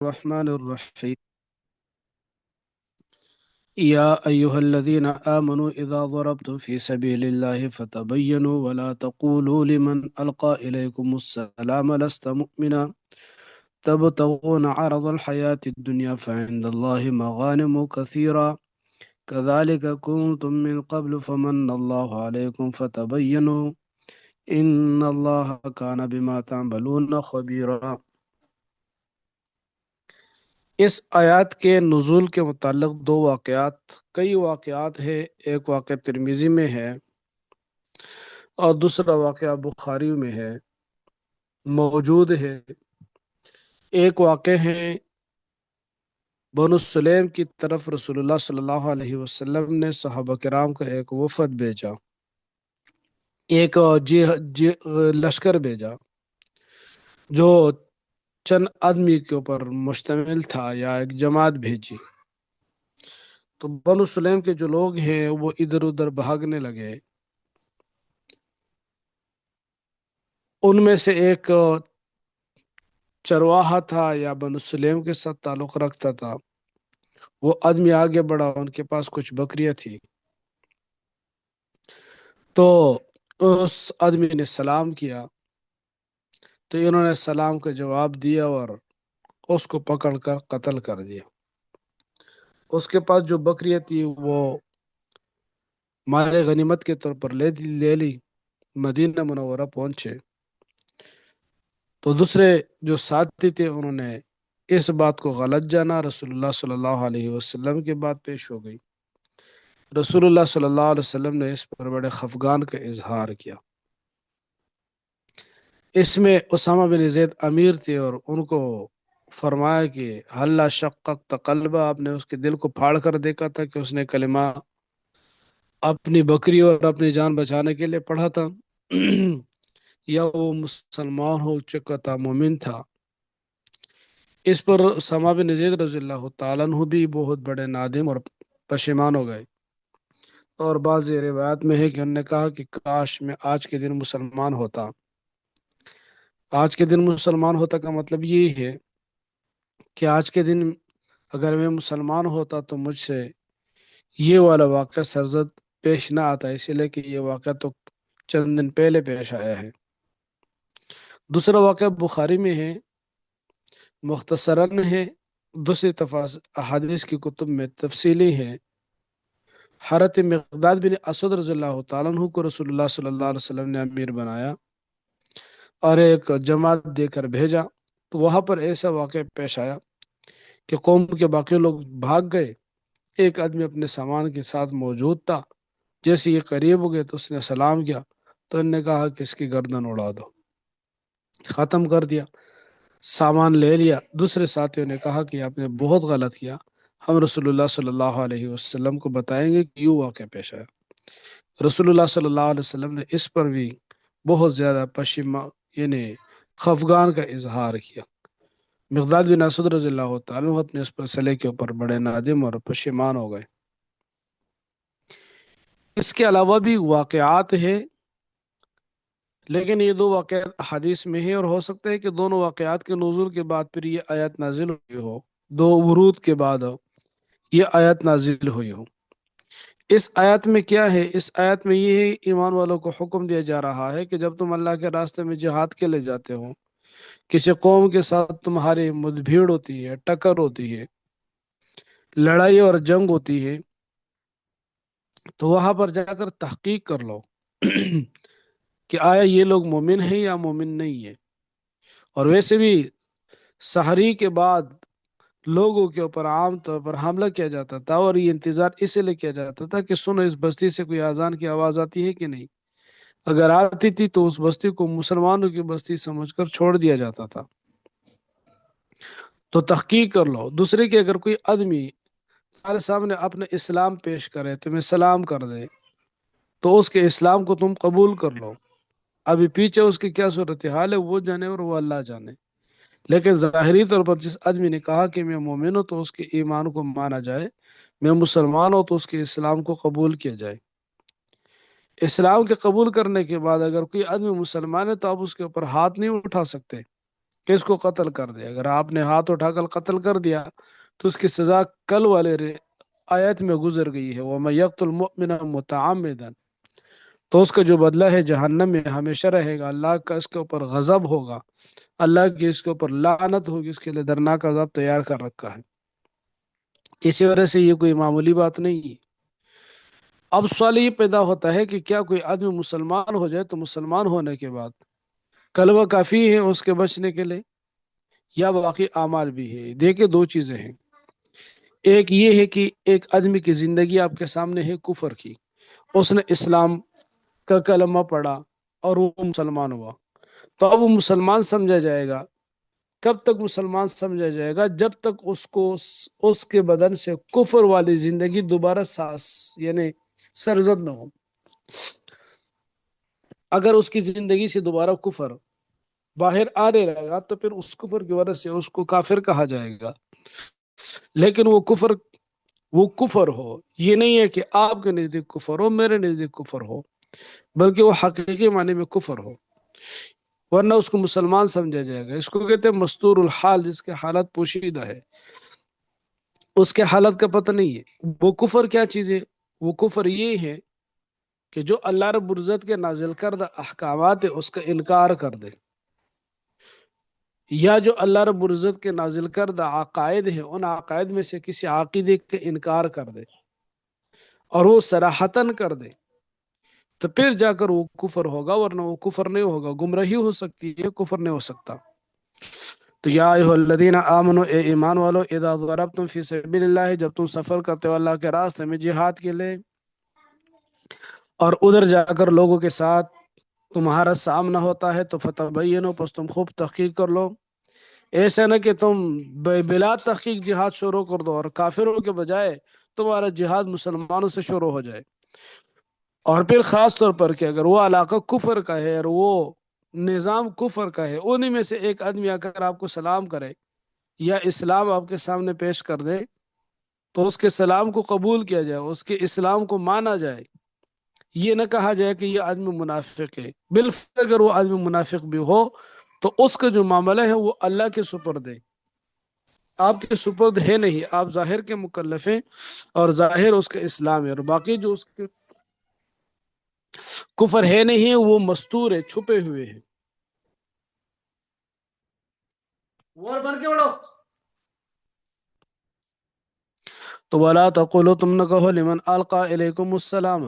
الرحمن الرحيم. يا أيها الذين آمنوا إذا ضربتم في سبيل الله فتبينوا ولا تقولوا لمن ألقى إليكم السلام لست مؤمنا تبتغون عرض الحياة الدنيا فعند الله مغانم كثيرة كذلك كنتم من قبل فمن الله عليكم فتبينوا إن الله كان بما تعملون خبيرا. اس آیات کے نزول کے متعلق دو واقعات، کئی واقعات ہے. ایک واقعہ ترمذی میں ہے اور دوسرا واقعہ بخاری میں ہے، موجود ہے. ایک واقع ہے بنو سلیم کی طرف رسول اللہ صلی اللہ علیہ وسلم نے صحابہ کرام کا ایک وفد بھیجا، ایک لشکر بھیجا جو چند آدمی کے اوپر مشتمل تھا، یا ایک جماعت بھیجی. تو بنو سلیم کے جو لوگ ہیں وہ ادھر ادھر بھاگنے لگے. ان میں سے ایک چرواہا تھا یا بنو سلیم کے ساتھ تعلق رکھتا تھا. وہ آدمی آگے بڑھا، ان کے پاس کچھ بکریاں تھی. تو اس آدمی نے سلام کیا، تو انہوں نے سلام کا جواب دیا اور اس کو پکڑ کر قتل کر دیا. اس کے پاس جو بکریاں تھی وہ مال غنیمت کے طور پر لے لی. مدینہ منورہ پہنچے تو دوسرے جو ساتھی تھے انہوں نے اس بات کو غلط جانا. رسول اللہ صلی اللہ علیہ وسلم کی بات پیش ہو گئی. رسول اللہ صلی اللہ علیہ وسلم نے اس پر بڑے خفگان کا اظہار کیا. اس میں اسامہ بن زید امیر تھے اور ان کو فرمایا کہ حل شققت قلبہ، آپ نے اس کے دل کو پھاڑ کر دیکھا تھا کہ اس نے کلمہ اپنی بکری اور اپنی جان بچانے کے لیے پڑھا تھا، یا وہ مسلمان ہو چکا تھا، مومن تھا. اس پر اسامہ بن زید رضی اللہ تعالیٰ عنہ بھی بہت بڑے نادم اور پشیمان ہو گئے. اور بعض روایات میں ہے کہ انہوں نے کہا کہ کاش میں آج کے دن مسلمان ہوتا. آج کے دن مسلمان ہوتا کا مطلب یہ ہے کہ آج کے دن اگر میں مسلمان ہوتا تو مجھ سے یہ والا واقعہ سرزد پیش نہ آتا، اسی لیے کہ یہ واقعہ تو چند دن پہلے پیش آیا ہے. دوسرا واقعہ بخاری میں ہے، مختصراً ہے، دوسری احادیث کی کتب میں تفصیلی ہے. حضرت مقداد بن اسود رضی اللہ تعالیٰ عنہ کو رسول اللہ صلی اللہ علیہ وسلم نے امیر بنایا اور ایک جماعت دے کر بھیجا. تو وہاں پر ایسا واقعہ پیش آیا کہ قوم کے باقی لوگ بھاگ گئے. ایک آدمی اپنے سامان کے ساتھ موجود تھا. جیسے یہ قریب ہو گئے تو اس نے سلام کیا، تو انہوں نے کہا کہ اس کی گردن اڑا دو. ختم کر دیا، سامان لے لیا. دوسرے ساتھیوں نے کہا کہ آپ نے بہت غلط کیا، ہم رسول اللہ صلی اللہ علیہ وسلم کو بتائیں گے کہ یوں واقعہ پیش آیا. رسول اللہ صلی اللہ علیہ وسلم نے اس پر بھی بہت زیادہ یعنی خفگان کا اظہار کیا. مقداد بن اسود رضی اللہ تعالیٰ عنہ اپنے اس مسئلے کے اوپر بڑے نادم اور پشیمان ہو گئے. اس کے علاوہ بھی واقعات ہیں، لیکن یہ دو واقعات حدیث میں ہیں، اور ہو سکتا ہے کہ دونوں واقعات کے نزول کے بعد پھر یہ آیت نازل ہوئی ہو، دو ورود کے بعد یہ آیت نازل ہوئی ہو. اس آیت میں کیا ہے؟ اس آیت میں یہ ہے ایمان والوں کو حکم دیا جا رہا ہے کہ جب تم اللہ کے راستے میں جہاد کے لیے جاتے ہو، کسی قوم کے ساتھ تمہاری مدبھیڑ ہوتی ہے، ٹکر ہوتی ہے، لڑائی اور جنگ ہوتی ہے، تو وہاں پر جا کر تحقیق کر لو کہ آیا یہ لوگ مومن ہیں یا مومن نہیں ہے. اور ویسے بھی سحری کے بعد لوگوں کے اوپر عام طور پر حملہ کیا جاتا تھا، اور یہ انتظار اسی لیے کیا جاتا تھا کہ سنو اس بستی سے کوئی اذان کی آواز آتی ہے کہ نہیں. اگر آتی تھی تو اس بستی کو مسلمانوں کی بستی سمجھ کر چھوڑ دیا جاتا تھا. تو تحقیق کر لو. دوسرے کہ اگر کوئی آدمی تمہارے سامنے اپنا اسلام پیش کرے، تمہیں سلام کر دے، تو اس کے اسلام کو تم قبول کر لو. ابھی پیچھے اس کی کیا صورتحال ہے وہ جانے اور وہ اللہ جانے. لیکن ظاہری طور پر جس آدمی نے کہا کہ میں مومن ہوں تو اس کے ایمان کو مانا جائے، میں مسلمان ہوں تو اس کے اسلام کو قبول کیا جائے. اسلام کے قبول کرنے کے بعد اگر کوئی آدمی مسلمان ہے تو آپ اس کے اوپر ہاتھ نہیں اٹھا سکتے کہ اس کو قتل کر دے. اگر آپ نے ہاتھ اٹھا کر قتل کر دیا تو اس کی سزا کل والے آیت میں گزر گئی ہے، وَمَن يَقْتُلْ مُؤْمِنًا مُتَعَمِّدًا، تو اس کا جو بدلہ ہے جہنم میں ہمیشہ رہے گا، اللہ کا اس کے اوپر غضب ہوگا، اللہ کی اس کے اوپر لعنت ہوگی، اس کے لیے درناک عذاب تیار کر رکھا ہے. اسی وجہ سے یہ کوئی معمولی بات نہیں ہے. اب سوال یہ پیدا ہوتا ہے کہ کیا کوئی آدمی مسلمان ہو جائے تو مسلمان ہونے کے بعد کلمہ کافی ہے اس کے بچنے کے لیے، یا باقی اعمال بھی ہے؟ دیکھیں دو چیزیں ہیں. ایک یہ ہے کہ ایک آدمی کی زندگی آپ کے سامنے ہے کفر کی، اس نے اسلام کا کلمہ پڑھا اور وہ مسلمان ہوا، تو اب وہ مسلمان سمجھا جائے گا. کب تک مسلمان سمجھا جائے گا؟ جب تک اس کو اس کے بدن سے کفر والی زندگی دوبارہ سانس یعنی سرزد نہ ہو. اگر اس کی زندگی سے دوبارہ کفر باہر آنے لگے گا تو پھر اس کفر کی وجہ سے اس کو کافر کہا جائے گا. لیکن وہ کفر ہو، یہ نہیں ہے کہ آپ کے نزدیک کفر ہو، میرے نزدیک کفر ہو، بلکہ وہ حقیقی معنی میں کفر ہو، ورنہ اس کو مسلمان سمجھا جائے گا. اس کو کہتے ہیں مستور الحال، جس کے حالت پوشیدہ ہے، اس کے حالت کا پتہ نہیں ہے. وہ کفر کیا چیز ہے؟ وہ کفر یہ ہے کہ جو اللہ رب العزت کے نازل کردہ احکامات ہے اس کا انکار کر دے، یا جو اللہ رب العزت کے نازل کردہ عقائد ہیں ان عقائد میں سے کسی عقیدے کا انکار کر دے اور وہ صراحتاً کر دے، تو پھر جا کر وہ کفر ہوگا، ورنہ وہ کفر نہیں ہوگا. گمراہی ہو سکتی ہے، کفر نہیں ہو سکتا. تو یا ایھا الذین آمنوا، اے ایمان والو، اذا ضربتم فی سبیل اللہ، جب تم سفر کرتے ہو اللہ کے راستے میں جہاد کے لیے، اور ادھر جا کر لوگوں کے ساتھ تمہارا سامنا ہوتا ہے، تو فتبینوا، پس تم خوب تحقیق کر لو. ایسا نہ کہ تم بلا تحقیق جہاد شروع کر دو اور کافروں کے بجائے تمہارا جہاد مسلمانوں سے شروع ہو جائے. اور پھر خاص طور پر کہ اگر وہ علاقہ کفر کا ہے اور وہ نظام کفر کا ہے، انہی میں سے ایک آدمی آ کر آپ کو سلام کرے یا اسلام آپ کے سامنے پیش کر دے، تو اس کے سلام کو قبول کیا جائے، اس کے اسلام کو مانا جائے. یہ نہ کہا جائے کہ یہ آدمی منافق ہے. بالفعل اگر وہ آدمی منافق بھی ہو تو اس کا جو معاملہ ہے وہ اللہ کے سپرد ہے، آپ کے سپرد ہے نہیں. آپ ظاہر کے مکلف ہیں اور ظاہر اس کا اسلام ہے، اور باقی جو اس کے کفر ہے نہیں وہ مستور ہے، چھپے ہوئے ہیں. اور بن کے اڑو. تو ولا تقولوا، تم نہ کہو، لمن القا الیکم السلام،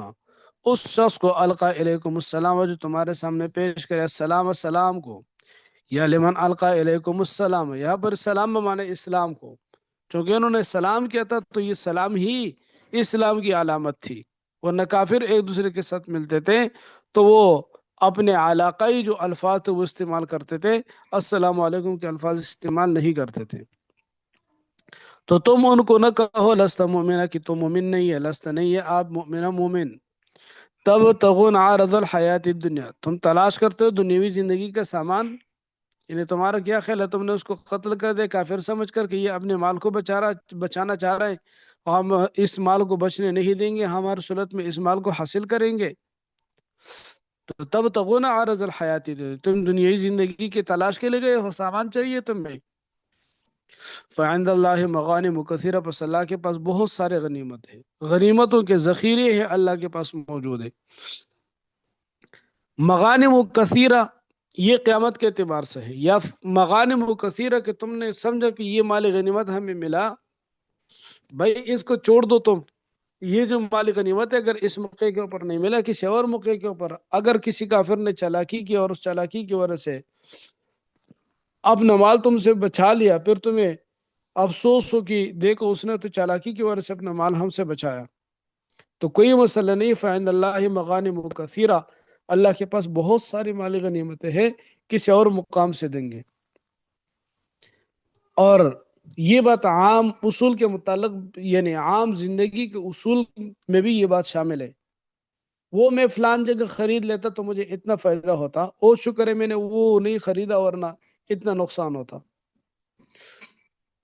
اس شخص کو القا الیکم السلام جو تمہارے سامنے پیش کرے السلام السلام کو، یا لمن القا الیکم السلام، یہاں پر سلام بمانے اسلام کو، چونکہ انہوں نے سلام کیا تھا تو یہ سلام ہی اسلام کی علامت تھی. ورنہ کافر ایک دوسرے کے ساتھ ملتے تھے تو وہ اپنے علاقائی جو الفاظ تھے وہ استعمال کرتے تھے، السلام علیکم کے الفاظ استعمال نہیں کرتے تھے. تو تم ان کو نہ کہو لست مؤمنہ، کہ تم مومن نہیں ہے، لست نہیں ہے آپ مؤمنہ مومن. تب تغون عارض الحیات الدنیا، تم تلاش کرتے ہو دنیاوی زندگی کا سامان، یعنی تمہارا کیا خیال ہے؟ تم نے اس کو قتل کر دے کافر سمجھ کر کہ یہ اپنے مال کو بچانا چاہ رہے ہیں، اور ہم اس مال کو بچنے نہیں دیں گے، ہم ہر صورت میں اس مال کو حاصل کریں گے. تو تب تغون عارض الحیات الدنیا، تم دنیاوی زندگی کے تلاش کے لیے گئے ہو، سامان چاہیے تمہیں. فعند اللہ مغانم کثیرہ، پس اللہ کے پاس بہت سارے غنیمت ہے، غنیمتوں کے ذخیرے ہیں اللہ کے پاس موجود ہے. مغانم کثیرہ یہ قیامت کے اعتبار سے ہے، یا مغانم کثیرہ کہ تم نے سمجھا کہ یہ مال غنیمت ہمیں ملا، بھائی اس کو چھوڑ دو. تم یہ جو مال غنیمت ہے اگر اس موقع کے اوپر نہیں ملا، کسی اور موقع کے اوپر اگر کسی کافر نے چالاکی کی اور اس چالاکی کی وجہ سے اپنا مال تم سے بچا لیا، پھر تمہیں افسوس ہو کہ دیکھو اس نے تو چالاکی کی وجہ سے اپنا مال ہم سے بچایا، تو کوئی مسئلہ نہیں. فعند اللہ مغانم کثیرہ، اللہ کے پاس بہت ساری مالی غنیمتیں ہیں، کسی اور مقام سے دیں گے. اور یہ بات عام اصول کے متعلق، یعنی عام زندگی کے اصول میں بھی یہ بات شامل ہے. وہ میں فلان جگہ خرید لیتا تو مجھے اتنا فائدہ ہوتا، اور شکر ہے میں نے وہ نہیں خریدا ورنہ اتنا نقصان ہوتا.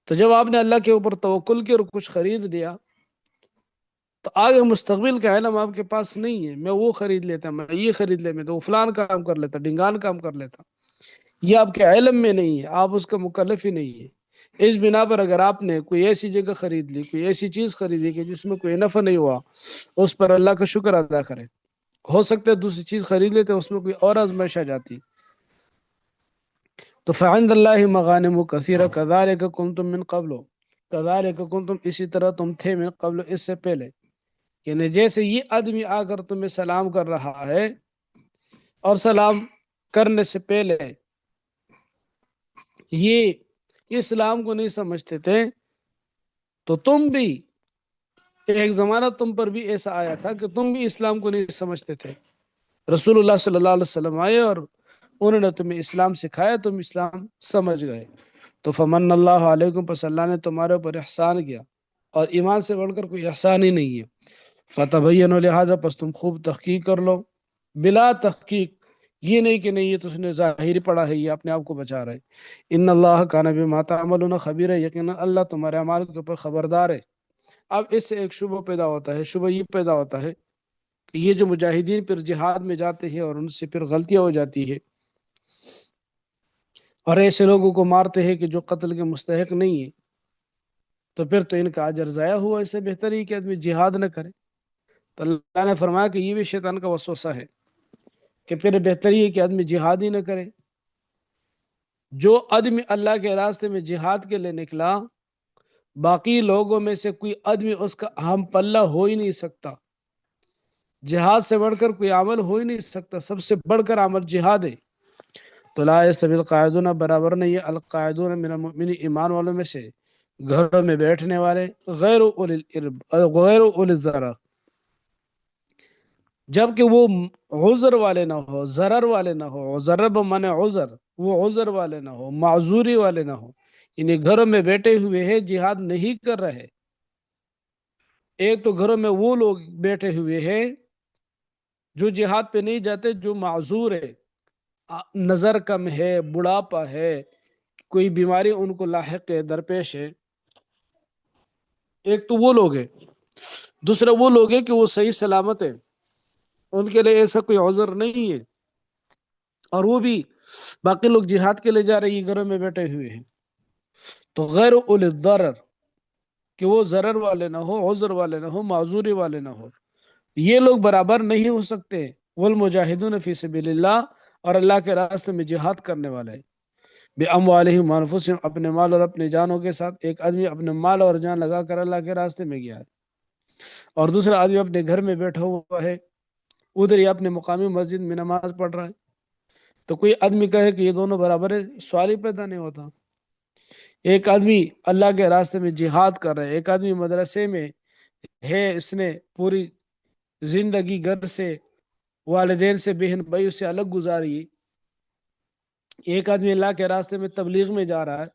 تو جب آپ نے اللہ کے اوپر توکل کی اور کچھ خرید لیا تو آگے مستقبل کا علم آپ کے پاس نہیں ہے. میں وہ خرید لیتا، میں یہ خرید لیتا، میں تو فلان کام کر لیتا، ڈنگان کام کر لیتا. یہ آپ کے علم میں نہیں ہے، آپ اس کا مکلف ہی نہیں ہے۔ اس بنا پر اگر آپ نے کوئی ایسی جگہ خرید لی، کوئی ایسی چیز خریدی کہ جس میں کوئی نفع نہیں ہوا، اس پر اللہ کا شکر ادا کرے۔ ہو سکتا ہے دوسری چیز خرید لیتے، اس میں کوئی اور آزمائش آ جاتی۔ تو فعند اللہ مغانم کثیرہ کذالک کنتم من قبل، کذالک کنتم اسی طرح تم تھے من قبل اس سے پہلے، یعنی جیسے یہ آدمی آ کر تمہیں سلام کر رہا ہے اور سلام کرنے سے پہلے یہ اسلام کو نہیں سمجھتے تھے، تو تم بھی ایک زمانہ تم پر بھی ایسا آیا تھا کہ تم بھی اسلام کو نہیں سمجھتے تھے۔ رسول اللہ صلی اللہ علیہ وسلم آئے اور انہوں نے تمہیں اسلام سکھایا، تم اسلام سمجھ گئے۔ تو فمن اللہ علیکم، پس اللہ نے تمہارے اوپر احسان کیا، اور ایمان سے بڑھ کر کوئی احسان ہی نہیں ہے۔ فتبینوا، لہٰذا پس تم خوب تحقیق کر لو، بلا تحقیق، یہ نہیں کہ نہیں یہ تو اس نے ظاہری پڑھا ہے، یہ اپنے آپ کو بچا رہا ہے۔ ان اللہ کان بما تعملون خبیر، یقینا اللہ تمہارے اعمال کے اوپر خبردار ہے۔ اب اس سے ایک شبہ پیدا ہوتا ہے، شبہ یہ پیدا ہوتا ہے کہ یہ جو مجاہدین پھر جہاد میں جاتے ہیں اور ان سے پھر غلطیاں ہو جاتی ہے اور ایسے لوگوں کو مارتے ہیں کہ جو قتل کے مستحق نہیں ہے، تو پھر تو ان کا اجر ضائع ہوا، اس سے بہتر ہی کہ آدمی جہاد نہ کرے۔ تو اللہ نے فرمایا کہ یہ بھی شیطان کا وسوسہ ہے کہ پھر بہتر ہی ہے کہ آدمی جہاد ہی نہ کرے۔ جو آدمی اللہ کے راستے میں جہاد کے لیے نکلا، باقی لوگوں میں سے کوئی آدمی اس کا اہم پلہ ہو ہی نہیں سکتا۔ جہاد سے بڑھ کر کوئی عمل ہو ہی نہیں سکتا، سب سے بڑھ کر عمل جہاد ہے۔ تو لا یستوی القاعدون، برابر نہیں ہے القاعدون من المؤمنین، ایمان والوں میں سے گھروں میں بیٹھنے والے، غیر اولی الضرر، جبکہ وہ عذر والے نہ ہو، ضرر والے نہ ہو، ضرر بمعنی عذر، وہ عذر والے نہ ہو، معذوری والے نہ ہو، یعنی گھروں میں بیٹھے ہوئے ہیں، جہاد نہیں کر رہے۔ ایک تو گھروں میں وہ لوگ بیٹھے ہوئے ہیں جو جہاد پہ نہیں جاتے، جو معذور ہے، نظر کم ہے، بڑھاپا ہے، کوئی بیماری ان کو لاحق ہے، درپیش ہے۔ ایک تو وہ لوگ ہیں، دوسرا وہ لوگ ہیں کہ وہ صحیح سلامت ہے، ان کے لیے ایسا کوئی عذر نہیں ہے، اور وہ بھی باقی لوگ جہاد کے لیے جا رہے ہیں، گھروں میں بیٹھے ہوئے ہیں۔ تو غیر اولی الضرر، کہ وہ ضرر والے نہ ہو، عذر والے نہ ہو، معذوری والے نہ ہو، یہ لوگ برابر نہیں ہو سکتے۔ والمجاہدون فی سبیل اللہ، اور اللہ کے راستے میں جہاد کرنے والے، بِأَمْوَالِهِمْ وَأَنفُسِهِمْ، اپنے مال اور اپنے جانوں کے ساتھ۔ ایک آدمی اپنے مال اور جان لگا کر اللہ کے راستے میں گیا ہے، اور دوسرا آدمی اپنے گھر میں بیٹھا ہوا ہے، ادھر ہی اپنے مقامی مسجد میں نماز پڑھ رہا ہے۔ تو کوئی آدمی کہے کہ یہ دونوں برابر ہے، سوال ہی پیدا نہیں ہوتا۔ ایک آدمی اللہ کے راستے میں جہاد کر رہا ہے، ایک آدمی مدرسے میں ہے، اس نے پوری زندگی گھر سے، والدین سے، بہن بھائی سے الگ گزاری۔ ایک آدمی اللہ کے راستے میں تبلیغ میں جا رہا ہے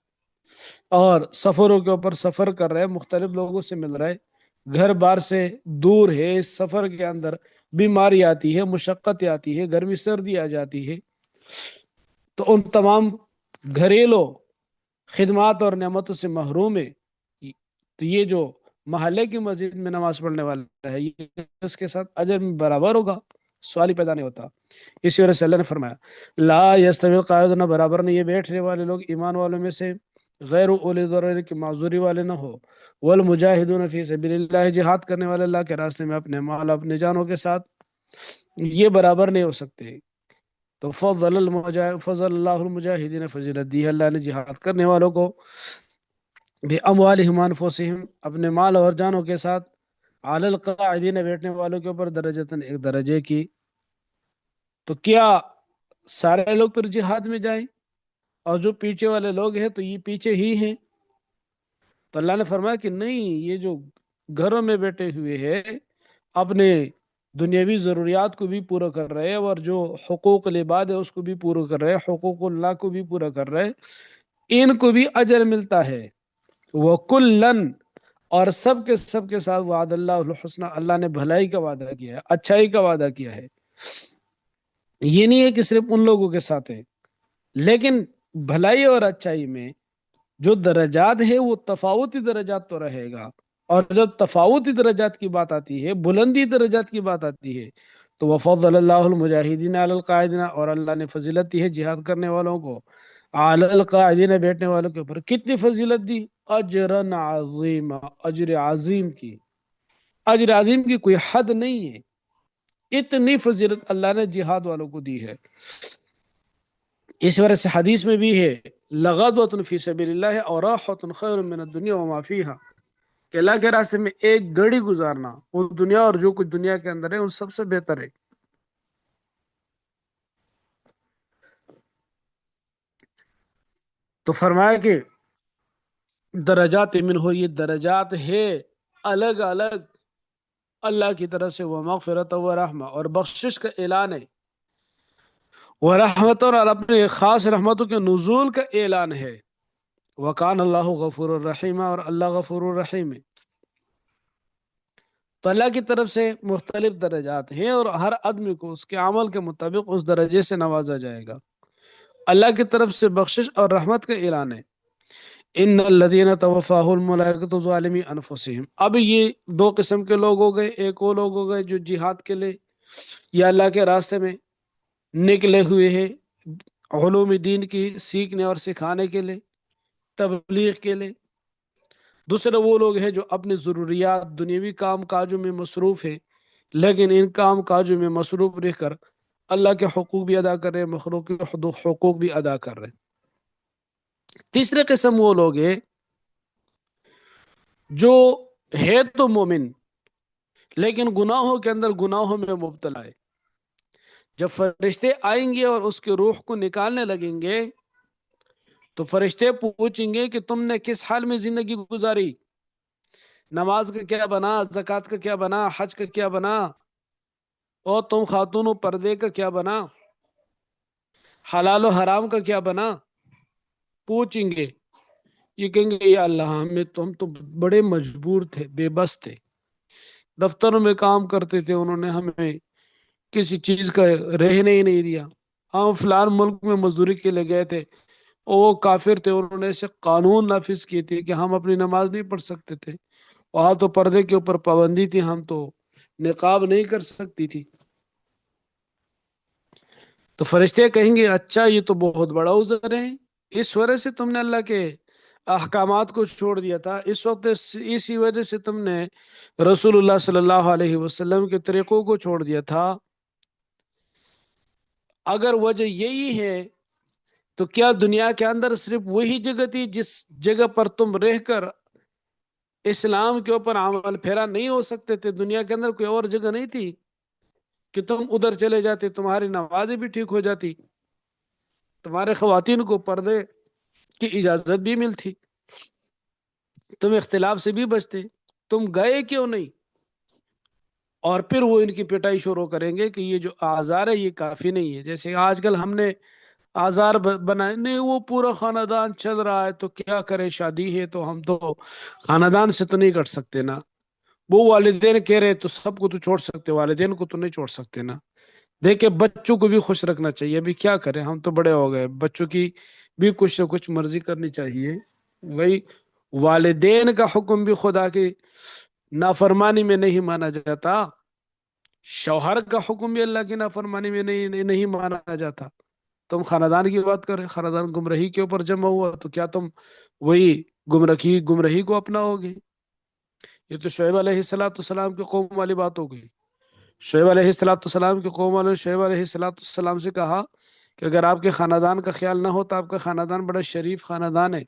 اور سفروں کے اوپر سفر کر رہے ہیں، مختلف لوگوں سے مل رہے، گھر بار سے دور ہے، اس سفر کے اندر بیماری آتی ہے، مشقت آتی ہے، گرمی سردی آ جاتی ہے، تو ان تمام گھریلو خدمات اور نعمتوں سے محروم ہے۔ تو یہ جو محلے کی مسجد میں نماز پڑھنے والا ہے، یہ اس کے ساتھ اجر میں برابر ہوگا، سوال ہی پیدا نہیں ہوتا۔ اسی وجہ سے اللہ نے فرمایا لا یستوی القاعدون، برابر نہیں یہ بیٹھنے والے لوگ ایمان والوں میں سے، غیر اولی ضرر، کی معذوری والے نہ ہو، والمجاہدون فی سبیل اللہ، جہاد کرنے والے اللہ کے راستے میں اپنے مال اپنے جانوں کے ساتھ، یہ برابر نہیں ہو سکتے۔ تو فضل اللہ المجاہدین فضیلت دی ہے اللہ نے جہاد کرنے والوں کو، بِأَمْوَالِهِمْ وَأَنفُسِهِمْ، اپنے مال اور جانوں کے ساتھ، علی القاعدین، بیٹھنے والوں کے اوپر، درجتاً، ایک درجے کی۔ تو کیا سارے لوگ پھر جہاد میں جائیں، اور جو پیچھے والے لوگ ہیں تو یہ پیچھے ہی ہیں؟ تو اللہ نے فرمایا کہ نہیں، یہ جو گھروں میں بیٹھے ہوئے ہیں، اپنے دنیاوی ضروریات کو بھی پورا کر رہے، اور جو حقوق العباد ہے اس کو بھی پورا کر رہے، حقوق اللہ کو بھی پورا کر رہے، ان کو بھی اجر ملتا ہے۔ وَكُلًّا، اور سب کے ساتھ، وعد اللہ الحسنى، اللہ نے بھلائی کا وعدہ کیا ہے، اچھائی کا وعدہ کیا ہے۔ یہ نہیں ہے کہ صرف ان لوگوں کے ساتھ ہے، لیکن بھلائی اور اچھائی میں جو درجات ہے وہ تفاوتی درجات تو رہے گا، اور جب تفاوتی درجات کی بات آتی ہے، بلندی درجات کی بات آتی ہے، تو وفضل اللہ المجاہدین علی القاعدین، اور اللہ نے فضیلت دی ہے جہاد کرنے والوں کو علی القاعدین، بیٹھنے والوں کے اوپر۔ کتنی فضیلت دی؟ اجرا عظیما، اجر عظیم کی، اجر عظیم کی کوئی حد نہیں ہے، اتنی فضیلت اللہ نے جہاد والوں کو دی ہے۔ اس وجہ سے حدیث میں بھی ہے لغدوۃ فی سبیل اللہ اور راحۃ خیر من الدنیا وما فیہا، کہ اللہ کے راستے میں ایک گھڑی گزارنا وہ دنیا اور جو کچھ دنیا کے اندر ہے ان سب سے بہتر ہے۔ تو فرمایا کہ درجات منہ، یہ درجات ہے الگ الگ اللہ کی طرف سے، وہ مغفرت و رحمہ، اور بخشش کا اعلان ہے، وہ رحمت، اور اپنے خاص رحمتوں کے نزول کا اعلان ہے۔ وکان اللہ غفور الرحیم، اور اللہ غفور الرحیم ہے۔ تو اللہ کی طرف سے مختلف درجات ہیں، اور ہر آدمی کو اس کے عمل کے مطابق اس درجے سے نوازا جائے گا۔ اللہ کی طرف سے بخشش اور رحمت کا اعلان ہے۔ ان الذین توفاهم الملائکۃ ظالمی انفسہم، اب یہ دو قسم کے لوگ ہو گئے، ایک وہ لوگ ہو گئے جو جہاد کے لیے یا اللہ کے راستے میں نکلے ہوئے ہیں، علوم دین کی سیکھنے اور سکھانے کے لیے، تبلیغ کے لیے۔ دوسرے وہ لوگ ہیں جو اپنی ضروریات دنیاوی کام کاجوں میں مصروف ہیں، لیکن ان کام کاجوں میں مصروف رہ کر اللہ کے حقوق بھی ادا کر رہے ہیں، مخلوق کے حقوق بھی ادا کر رہے ہیں۔ تیسرے قسم وہ لوگ ہیں جو ہے تو مومن لیکن گناہوں کے اندر گناہوں میں مبتلا ہے۔ جب فرشتے آئیں گے اور اس کے روح کو نکالنے لگیں گے تو فرشتے پوچھیں گے کہ تم نے کس حال میں زندگی گزاری، نماز کا کیا بنا، زکوٰۃ کا کیا بنا، حج کا کیا بنا، اور تم خاتون و پردے کا کیا بنا، حلال و حرام کا کیا بنا۔ پوچھیں گے، یہ کہیں گے یا اللہ ہم تو بڑے مجبور تھے، بے بس تھے، دفتروں میں کام کرتے تھے، انہوں نے ہمیں کسی چیز کا رہنے ہی نہیں دیا، ہم فلان ملک میں مزدوری کے لیے گئے تھے، اور وہ کافر تھے، انہوں نے ایسے قانون نافذ کیے تھے کہ ہم اپنی نماز نہیں پڑھ سکتے تھے، وہاں تو پردے کے اوپر پابندی تھی، ہم تو نقاب نہیں کر سکتی تھی۔ تو فرشتے کہیں گے اچھا یہ تو بہت بڑا عذر ہے، اس وجہ سے تم نے اللہ کے احکامات کو چھوڑ دیا تھا، اس وقت اسی وجہ سے تم نے رسول اللہ صلی اللہ علیہ وسلم کے طریقوں کو چھوڑ دیا تھا۔ اگر وجہ یہی ہے تو کیا دنیا کے اندر صرف وہی جگہ تھی جس جگہ پر تم رہ کر اسلام کے اوپر عمل پھیرا نہیں ہو سکتے تھے؟ دنیا کے اندر کوئی اور جگہ نہیں تھی کہ تم ادھر چلے جاتے، تمہاری نمازیں بھی ٹھیک ہو جاتی، تمہارے خواتین کو پردے کی اجازت بھی ملتی، تم اختلاف سے بھی بچتے، تم گئے کیوں نہیں؟ اور پھر وہ ان کی پٹائی شروع کریں گے کہ یہ جو آزار ہے یہ کافی نہیں ہے۔ جیسے آج کل ہم نے آزار بنائے، نہیں وہ پورا خاندان چل رہا ہے تو کیا کرے، شادی ہے تو ہم تو خاندان سے تو نہیں کٹ سکتے نا، وہ والدین کہہ رہے تو سب کو تو چھوڑ سکتے، والدین کو تو نہیں چھوڑ سکتے نا۔ دیکھیں بچوں کو بھی خوش رکھنا چاہیے، ابھی کیا کریں، ہم تو بڑے ہو گئے، بچوں کی بھی کچھ نہ کچھ مرضی کرنی چاہیے۔ وہی والدین کا حکم بھی خدا کی نافرمانی میں نہیں مانا جاتا، شوہر کا حکم بھی اللہ کی نافرمانی میں نہیں مانا جاتا۔ تم خاندان کی بات کرے، خاندان گمراہی کے اوپر جمع ہوا تو کیا تم وہی گمراہی کو اپناؤ گے؟ یہ تو شعیب علیہ السلام کی قوم والی بات ہو گئی۔ شعیب علیہ السلام کی قوم والوں نے شعیب علیہ السلام سے کہا کہ اگر آپ کے خاندان کا خیال نہ ہوتا، آپ کا خاندان بڑا شریف خاندان ہے،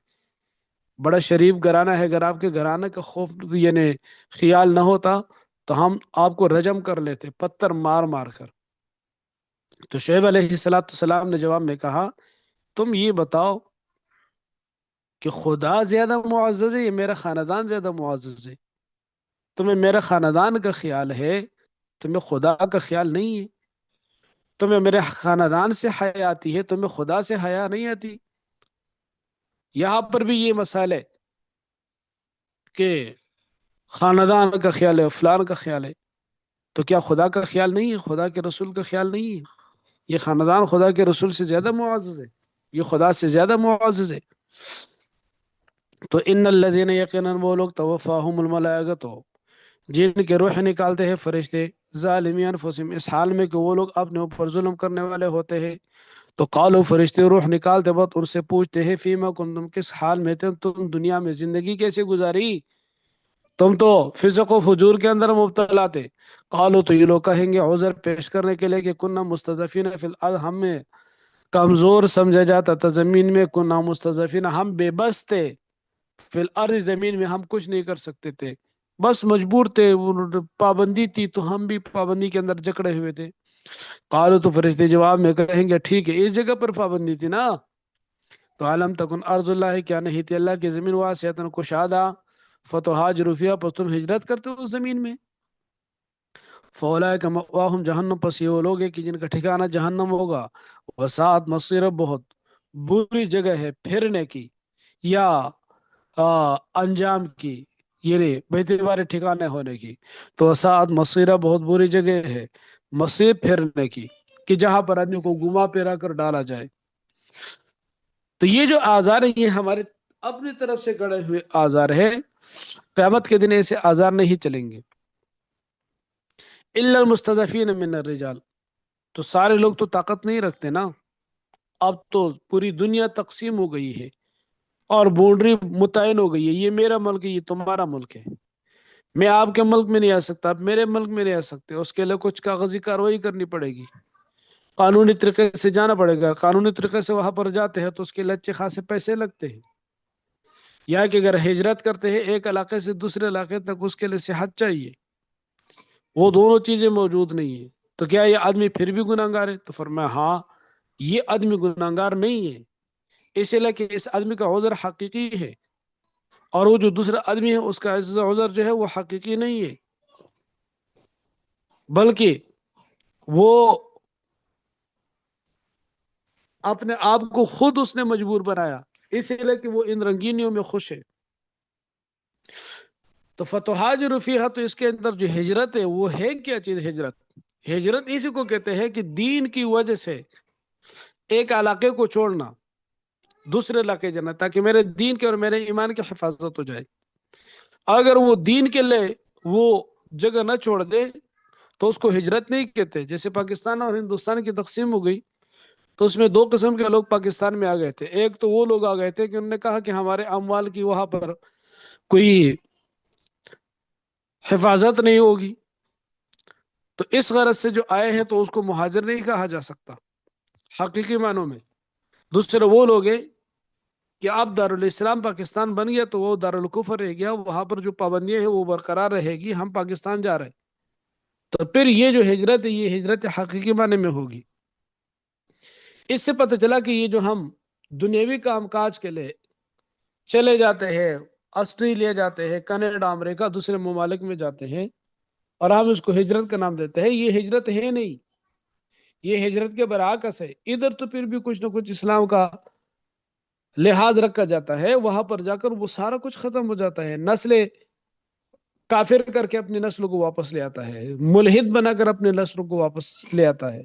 بڑا شریف گھرانہ ہے، اگر آپ کے گھرانے کا خوف یعنی خیال نہ ہوتا تو ہم آپ کو رجم کر لیتے، پتھر مار مار کر۔ تو شعیب علیہ السلام نے جواب میں کہا تم یہ بتاؤ کہ خدا زیادہ معزز ہے یا میرا خاندان زیادہ معزز ہے؟ تمہیں میرا خاندان کا خیال ہے، تمہیں خدا کا خیال نہیں ہے۔ تمہیں میرے خاندان سے حیا آتی ہے، تمہیں خدا سے حیا نہیں آتی۔ یہاں پر بھی یہ مسئلہ ہے کہ خاندان کا خیال ہے، فلان کا خیال ہے، تو کیا خدا کا خیال نہیں ہے، خدا کے رسول کا خیال نہیں ہے؟ یہ خاندان خدا کے رسول سے زیادہ معزز ہے، یہ خدا سے زیادہ معزز ہے۔ تو ان الذین، یقیناً وہ لوگ توفاہم الملائکۃ، جن کے روح نکالتے ہیں فرشتے، ظالمی انفسہم، اس حال میں کہ وہ لوگ اپنے اوپر ظلم کرنے والے ہوتے ہیں۔ تو قالو، فرشتے روح نکالتے وقت ان سے پوچھتے ہیں فیما کنتم، کس حال میں تھے تم دنیا میں، زندگی کیسے گزاری، تم تو فسق و فجور کے اندر مبتلا تھے۔ قالو، تو یہ لوگ کہیں گے عذر پیش کرنے کے لیے کہ کننا مستضعفین فی الارض، ہمیں کمزور سمجھا جاتا تھا زمین میں، کننا مستضعفین، ہم بے بس تھے، فی الارض، زمین میں ہم کچھ نہیں کر سکتے تھے، بس مجبور تھے، پابندی تھی تو ہم بھی پابندی کے اندر جکڑے ہوئے تھے۔ قالو، تو فرشتے جواب میں کہیں گے ٹھیک ہے، اس جگہ پر پابندی تھی نا، تو علم تکن ارض اللہ، کیا نہیں تھی اللہ کی زمین واسعۃ کشادہ، فتحاجروا فیہا، پس تم ہجرت کرتے ہو اس زمین میں، فاولئک مأواہم جہنم، پس یہ وہ لوگ ہیں کہ جن کا ٹھکانہ جہنم ہوگا، وساعت مصیرہ، بہت بری جگہ ہے پھرنے کی یا انجام کی، یہ بیتبار ٹھکانے ہونے کی، تو وساعت مصیرہ، بہت بری جگہ ہے مصیر پھرنے کی، کہ جہاں پر آدمی کو گھما پھرا کر ڈالا جائے۔ تو یہ جو آزار ہے یہ ہمارے اپنی طرف سے گڑے ہوئے آزار ہے، قیامت کے دن ایسے آزار نہیں چلیں گے۔ الا المستضعفین من الرجال، تو سارے لوگ تو طاقت نہیں رکھتے نا، اب تو پوری دنیا تقسیم ہو گئی ہے اور باؤنڈری متعین ہو گئی ہے، یہ میرا ملک ہے، یہ تمہارا ملک ہے، میں آپ کے ملک میں نہیں آ سکتا، آپ میرے ملک میں نہیں آ سکتے، اس کے لیے کچھ کاغذی کارروائی کرنی پڑے گی، قانونی طریقے سے جانا پڑے گا، قانونی طریقے سے وہاں پر جاتے ہیں تو اس کے لیے اچھے خاصے پیسے لگتے ہیں، یا کہ اگر ہجرت کرتے ہیں ایک علاقے سے دوسرے علاقے تک، اس کے لیے صحت چاہیے، وہ دونوں چیزیں موجود نہیں ہیں، تو کیا یہ آدمی پھر بھی گناہگار ہے؟ تو فرمایا ہاں، یہ آدمی گناہگار نہیں ہے، اس لیے کہ اس آدمی کا عذر حقیقی ہے، اور وہ جو دوسرا آدمی ہے اس کا عذر جو ہے وہ حقیقی نہیں ہے، بلکہ وہ اپنے آپ کو خود اس نے مجبور بنایا، اسی لیے کہ وہ ان رنگینیوں میں خوش ہے۔ تو فتحاجر فیہا، تو اس کے اندر جو ہجرت ہے وہ ہے کیا چیز؟ ہجرت، ہجرت اسی کو کہتے ہیں کہ دین کی وجہ سے ایک علاقے کو چھوڑنا، دوسرے علاقے جانا، تاکہ میرے دین کے اور میرے ایمان کی حفاظت ہو جائے۔ اگر وہ دین کے لیے وہ جگہ نہ چھوڑ دے تو اس کو ہجرت نہیں کہتے۔ جیسے پاکستان اور ہندوستان کی تقسیم ہو گئی تو اس میں دو قسم کے لوگ پاکستان میں آ گئے تھے، ایک تو وہ لوگ آ گئے تھے کہ انہوں نے کہا کہ ہمارے اموال کی وہاں پر کوئی حفاظت نہیں ہوگی، تو اس غرض سے جو آئے ہیں تو اس کو مہاجر نہیں کہا جا سکتا حقیقی معنوں میں۔ دوسرے وہ لوگ ہیں کہ اب دارالاسلام پاکستان بن گیا تو وہ دارالکفر رہ گیا، وہاں پر جو پابندیاں ہیں وہ برقرار رہے گی، ہم پاکستان جا رہے ہیں، تو پھر یہ جو ہجرت ہے یہ ہجرت حقیقی معنی میں ہوگی۔ اس سے پتہ چلا کہ یہ جو ہم دنیاوی کام کاج کے لیے چلے جاتے ہیں، آسٹریلیا جاتے ہیں، کینیڈا، امریکہ، دوسرے ممالک میں جاتے ہیں، اور ہم اس کو ہجرت کا نام دیتے ہیں، یہ ہجرت ہے نہیں، یہ ہجرت کے برعکس ہے۔ ادھر تو پھر بھی کچھ نہ کچھ اسلام کا لحاظ رکھا جاتا ہے، وہاں پر جا کر وہ سارا کچھ ختم ہو جاتا ہے، نسلیں کافر کر کے اپنی نسلوں کو واپس لے آتا ہے، ملحد بنا کر اپنے نسلوں کو واپس لے آتا ہے،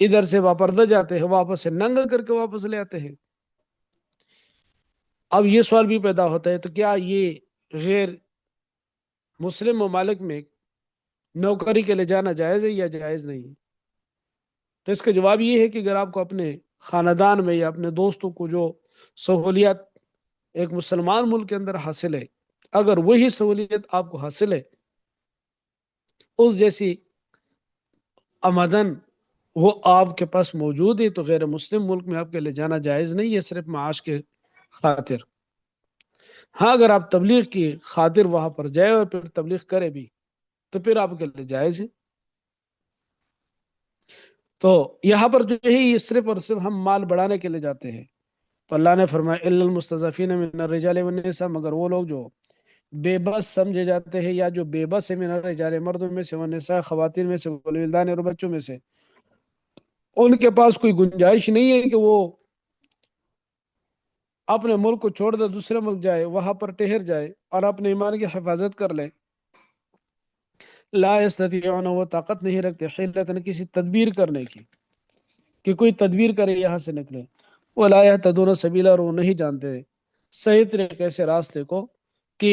ادھر سے واپردہ جاتے ہیں، واپس سے ننگا کر کے واپس لے آتے ہیں۔ اب یہ سوال بھی پیدا ہوتا ہے تو کیا یہ غیر مسلم ممالک میں نوکری کے لیے جانا جائز ہے یا جائز نہیں؟ تو اس کا جواب یہ ہے کہ اگر آپ کو اپنے خاندان میں یا اپنے دوستوں کو جو سہولیات ایک مسلمان ملک کے اندر حاصل ہے، اگر وہی سہولیت آپ کو حاصل ہے، اس جیسی آمدن وہ آپ کے پاس موجود ہے، تو غیر مسلم ملک میں آپ کے لیے جانا جائز نہیں ہے، صرف معاش کے خاطر۔ ہاں، اگر آپ تبلیغ کی خاطر وہاں پر جائے اور پھر تبلیغ کرے بھی تو پھر آپ کے لیے جائز ہے۔ تو یہاں پر جو ہے یہ صرف اور صرف ہم مال بڑھانے کے لیے جاتے ہیں، تو اللہ نے فرمایا الا المستضعفین من الرجال والنساء، مگر وہ لوگ جو بے بس سمجھے جاتے ہیں یا جو بے بس ہے، من الرجال، مردوں میں سے، والنساء، خواتین میں سے، والولدان، اور بچوں میں سے، ان کے پاس کوئی گنجائش نہیں ہے کہ وہ اپنے ملک کو چھوڑ دے دوسرے ملک جائے، وہاں پر ٹہر جائے اور اپنے ایمان کی حفاظت کر لے۔ لا یستطیعون، وہ طاقت نہیں رکھتے، حیلۃ، کسی تدبیر کرنے کی، کہ کوئی تدبیر کرے یہاں سے نکلے، ولا یہتدون سبیلا، اور وہ نہیں جانتے صحیح طریقے سے راستے کو، کہ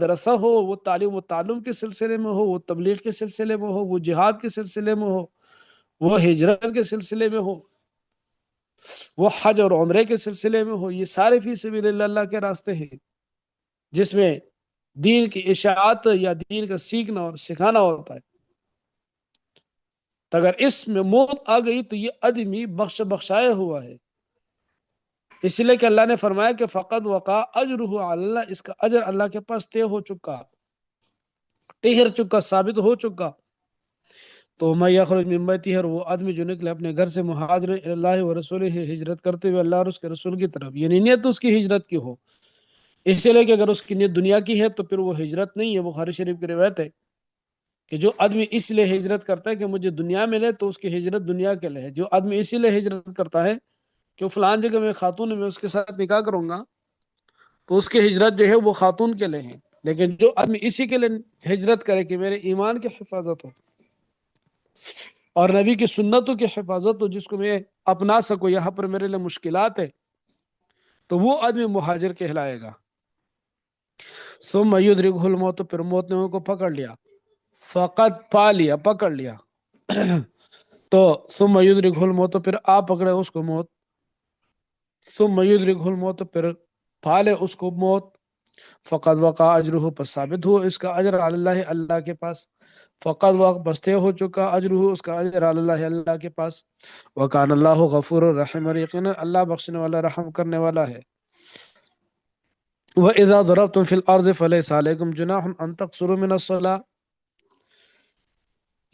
مدرسہ ہو، وہ تعلیم و تعلم کے سلسلے میں ہو، وہ تبلیغ کے سلسلے میں ہو، وہ جہاد کے سلسلے میں ہو، وہ ہجرت کے سلسلے میں ہو، وہ حج اور عمرے کے سلسلے میں ہو، یہ سارے فی سبیل اللہ کے راستے ہیں جس میں دین کی اشاعت یا دین کا سیکھنا اور سکھانا ہوتا ہے۔ تو اگر اس میں موت آ گئی تو یہ آدمی بخشایا ہوا ہے، اس لیے کہ اللہ نے فرمایا کہ فقط وقع اجرہ علی اللہ، اس کا اجر اللہ کے پاس طے ہو چکا، ٹہر چکا، ثابت ہو چکا۔ تو میں یخرج من بیتہ، وہ آدمی جو نکلے اپنے گھر سے مہاجر اللہ و رسولہ، ہجرت کرتے ہوئے اللہ اور اس کے رسول کی طرف، یعنی نیت اس کی ہجرت کی ہو، اس لیے کہ اگر اس کی نیت دنیا کی ہے تو پھر وہ ہجرت نہیں ہے۔ بخاری شریف کی روایت ہے کہ جو آدمی اس لیے ہجرت کرتا ہے کہ مجھے دنیا ملے تو اس کی ہجرت دنیا کے لیے ہے۔ جو آدمی اسی لیے ہجرت کرتا ہے کہ فلان جگہ میں خاتون ہے، میں اس کے ساتھ نکاح کروں گا، تو اس کی ہجرت جو ہے وہ خاتون کے لیے ہے۔ لیکن جو آدمی اسی کے لیے ہجرت کرے کہ میرے ایمان کی حفاظت ہو اور نبی کی سنتوں کی حفاظت ہو، جس کو میں اپنا سکوں، یہاں پر میرے لیے مشکلات ہے، تو وہ آدمی مہاجر کہلائے گا۔ ثم یدرکہ الموت، پھر موت نے ان کو پکڑ لیا، فقط پا لیا، پکڑ لیا تو ثم یدرکہ الموت، پھر آپ پکڑے اس کو موت، ثم یدرکہ الموت، پھر پا لے اس کو موت، فقط وقع اجرہ، پس ثابت ہو اس کا اجر علی اللہ، اللہ کے پاس، فقط وقت بستے ہو چکا اجرہ، اس کا اجر علی اللہ، اللہ کے پاس، وکان اللہ غفور الرحیم، اور یقینا اللہ بخشنے والا، رحم کرنے والا ہے۔ وَإِذَا ضَرَبْتُمْ فِي الْأَرْضِ فَلَيْسَ عَلَيْكُمْ جُنَاحٌ أَن تَقْصُرُوا مِنَ الصَّلَاةِ،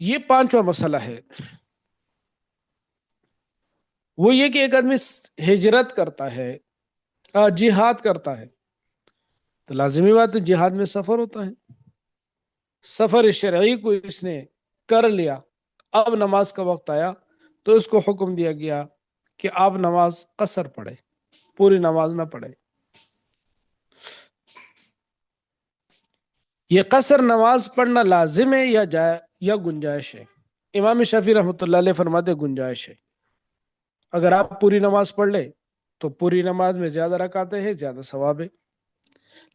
یہ پانچواں مسئلہ ہے۔ وہ یہ کہ ایک آدمی ہجرت کرتا ہے، جہاد کرتا ہے، تو لازمی بات ہے جہاد میں سفر ہوتا ہے، سفر شرعی کو اس نے کر لیا، اب نماز کا وقت آیا تو اس کو حکم دیا گیا کہ آپ نماز قصر پڑھے، پوری نماز نہ پڑھے۔ یہ قصر نماز پڑھنا لازم ہے یا گنجائش ہے؟ امام شافعی رحمۃ اللہ علیہ فرماتے گنجائش ہے۔ اگر آپ پوری نماز پڑھ لے تو پوری نماز میں زیادہ رکعتیں ہیں، زیادہ ثواب ہے۔